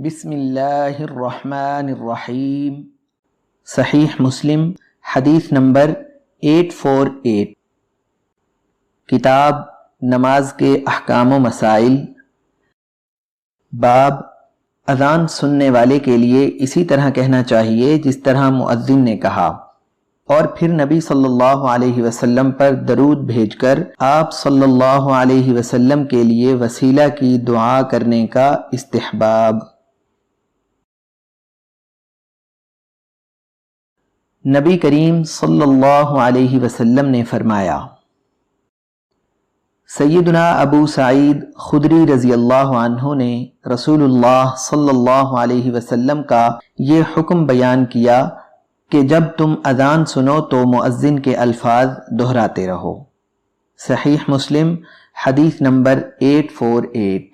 بسم اللہ الرحمن الرحیم۔ صحیح مسلم حدیث نمبر 848۔ کتاب نماز کے احکام و مسائل۔ باب اذان سننے والے کے لیے اسی طرح کہنا چاہیے جس طرح مؤذن نے کہا، اور پھر نبی صلی اللہ علیہ وسلم پر درود بھیج کر آپ صلی اللہ علیہ وسلم کے لیے وسیلہ کی دعا کرنے کا استحباب۔ نبی کریم صلی اللہ علیہ وسلم نے فرمایا، سیدنا ابو سعید خدری رضی اللہ عنہ نے رسول اللہ صلی اللہ علیہ وسلم کا یہ حکم بیان کیا کہ جب تم اذان سنو تو مؤذن کے الفاظ دہراتے رہو۔ صحیح مسلم حدیث نمبر 848۔